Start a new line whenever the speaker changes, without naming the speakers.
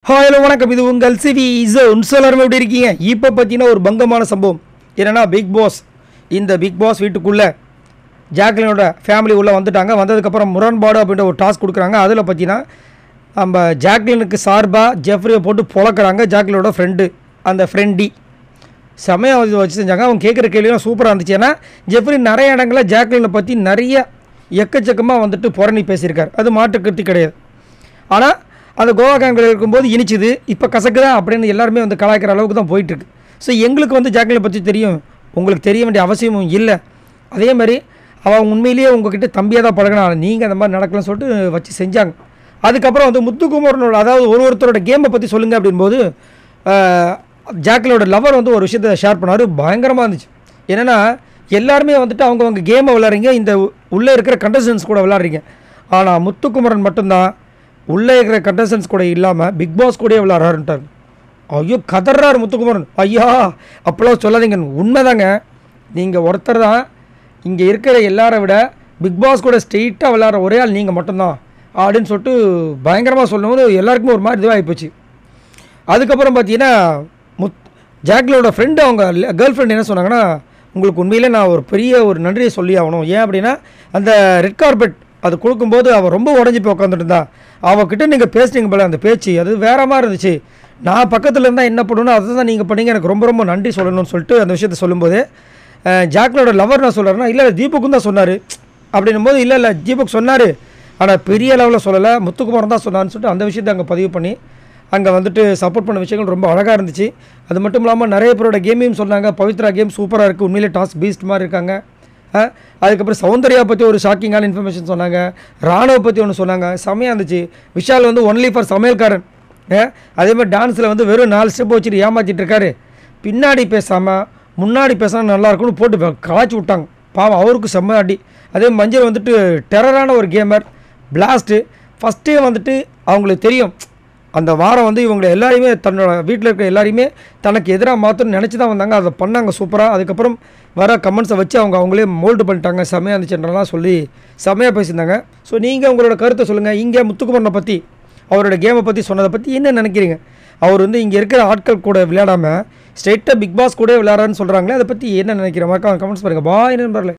Hello வணக்கம். இது உங்கள் சிவி ஜோன். எல்லாருமே எப்படி இருக்கீங்க? இப்போ பார்த்தீங்கன்னா ஒரு பங்கமான சம்பவம் என்னென்னா, பிக் பாஸ் இந்த பிக் பாஸ் வீட்டுக்குள்ளே ஜாக்லினோட ஃபேமிலி உள்ளே வந்துட்டாங்க. வந்ததுக்கப்புறம் முரண்பாடு அப்படின்ற ஒரு டாஸ்க் கொடுக்குறாங்க. அதில் பார்த்தீங்கன்னா நம்ம ஜாக்லினுக்கு சார்பாக ஜெஃப்ரியை போட்டு பொழக்கிறாங்க. ஜாக்லினோட ஃப்ரெண்டு, அந்த ஃப்ரெண்டி செமையாக வச்சு செஞ்சாங்க. அவங்க கேட்குற கேள்விலாம் சூப்பராக இருந்துச்சு. ஏன்னா ஜெஃப்ரி நிறைய இடங்களில் ஜாக்லினை பற்றி நிறைய எக்கச்சக்கமாக வந்துட்டு புரணி பேசியிருக்கார். அது மாற்றுக்கருத்து கிடையாது. ஆனால் அந்த கோவா கேங்கில் இருக்கும்போது இனிச்சுது, இப்போ கசக்குதா அப்படின்னு எல்லாருமே வந்து கலாய்க்கிற அளவுக்கு தான் போயிட்டுருக்கு. ஸோ எங்களுக்கு வந்து ஜாக்லினை பற்றி தெரியும், உங்களுக்கு தெரிய வேண்டிய அவசியமும் இல்லை. அதே மாதிரி அவன் உண்மையிலேயே உங்ககிட்ட தம்பியாக தான் பழகினா, நீங்கள் அந்த மாதிரி நடக்கலன்னு சொல்லிட்டு வச்சு செஞ்சாங்க. அதுக்கப்புறம் வந்து முத்துக்குமரனோட, அதாவது ஒருத்தரோட கேமை பற்றி சொல்லுங்கள் அப்படின்போது ஜாக்லினோட லவர் வந்து ஒரு விஷயத்தை ஷேர் பண்ணார். பயங்கரமாக இருந்துச்சு. என்னென்னா எல்லாருமே வந்துட்டு அவங்க கேமை விளாட்றீங்க, இந்த உள்ளே இருக்கிற கண்டஸ்டன்ஸ் கூட விளாட்றீங்க. ஆனால் முத்துக்குமரன் மட்டும்தான் உள்ளே இருக்கிற கண்டஸ்டன்ஸ் கூட இல்லாமல் பிக் பாஸ் கூட விளாட்றாருன்ட்டார். ஐயோ கதறாரு முத்துக்குமரன். ஐயா அப்போலாம் சொல்லாதீங்க, உண்மைதாங்க. நீங்கள் ஒருத்தர் தான் இங்கே இருக்கிற எல்லாரை விட பிக் பாஸ் கூட ஸ்ட்ரெயிட்டாக விளாட்ற ஒரே ஆள் நீங்கள் மட்டும்தான் அப்படின்னு சொல்லிட்டு பயங்கரமாக சொல்லும்போது எல்லாருக்குமே ஒரு மாதிரி இதுவாகி போச்சு. அதுக்கப்புறம் பார்த்தீங்கன்னா ஜாக்லினோட ஃப்ரெண்டு, அவங்க கேர்ள் ஃப்ரெண்ட் என்ன சொன்னாங்கன்னா, உங்களுக்கு உண்மையிலே நான் ஒரு பெரிய ஒரு நன்றியை சொல்லி ஆகணும். ஏன் அப்படின்னா, அந்த ரெட் கார்பெட் அது கொடுக்கும்போது அவள் ரொம்ப உடஞ்சி போய் உட்காந்துட்டு இருந்தா. அவகிட்ட நீங்கள் பேசுனீங்க போல, அந்த பேச்சு அது வேற மாதிரி இருந்துச்சு. நான் பக்கத்தில் இருந்தால் என்ன பண்ணணும், அதை தான் நீங்கள் பண்ணீங்க, எனக்கு ரொம்ப ரொம்ப நன்றி சொல்லணும்னு சொல்லிட்டு அந்த விஷயத்த சொல்லும்போது ஜாக்லினோட லவர் நான் சொல்கிறாருன்னா, இல்லை தீபக்கும் தான் சொன்னார் அப்படின்னும் போது, இல்லை தீபக் சொன்னார், ஆனால் பெரிய லெவலில் சொல்லலை, முத்துக்குமாரன் தான் சொன்னான்னு சொல்லிட்டு அந்த விஷயத்தை அங்கே பதிவு பண்ணி அங்கே வந்துட்டு சப்போர்ட் பண்ண விஷயங்கள் ரொம்ப அழகாக இருந்துச்சு. அது மட்டும் இல்லாமல் நிறைய பேரோட கேமையும் சொன்னாங்க. பவித்ரா கேம் சூப்பராக இருக்குது, உண்மையிலே டாஸ் பீஸ்ட் மாதிரி இருக்காங்க. அதுக்கப்புறம் சௌந்தர்யா பற்றி ஒரு ஷாக்கிங்கான இன்ஃபர்மேஷன் சொன்னாங்க. ராணுவ பற்றி ஒன்று சொன்னாங்க, செம்மையாக இருந்துச்சு. விஷால் வந்து ஒன்லி ஃபார் சமையல்காரன். அதேமாதிரி டான்ஸில் வந்து வெறும் 4 ஸ்டெப் வச்சுட்டு ஏமாற்றிட்டு இருக்காரு. பின்னாடி பேசாமல் முன்னாடி பேசாமல் நல்லாயிருக்குன்னு போட்டு கலாச்சி விட்டாங்க. பாவம், அவருக்கு செம்ம அடி. அதே மஞ்சள் வந்துட்டு டெரரான ஒரு கேமர், பிளாஸ்ட்டு. ஃபஸ்ட்டே வந்துட்டு அவங்களுக்கு தெரியும் அந்த வாரம் வந்து இவங்களை எல்லாரையுமே தன்னோட வீட்டில் இருக்கிற எல்லாரையுமே தனக்கு எதிராக மாற்றணும்னு நினச்சி தான் வந்தாங்க. அதை பண்ணாங்க சூப்பராக. அதுக்கப்புறம் வர கமெண்ட்ஸை வச்சு அவங்களே மோல்டு பண்ணிட்டாங்க. செமையாக இருந்துச்சுன்றலாம் சொல்லி செமையாக பேசியிருந்தாங்க. ஸோ நீங்கள் உங்களோட கருத்தை சொல்லுங்கள். இங்கே முத்துக்குமரனை பற்றி, அவரோட கேமை பற்றி சொன்னதை பற்றி என்ன நினைக்கிறீங்க? அவர் வந்து இங்கே இருக்கிற ஆட்கள் கூட விளையாடாமல் ஸ்ட்ரெயிட்டாக பிக் பாஸ் கூட விளையாடுறான்னு சொல்கிறாங்களே, அதை பற்றி என்ன நினைக்கிற மாதிரி கமெண்ட்ஸ் பாருங்கள். பாய் நண்பர்களே.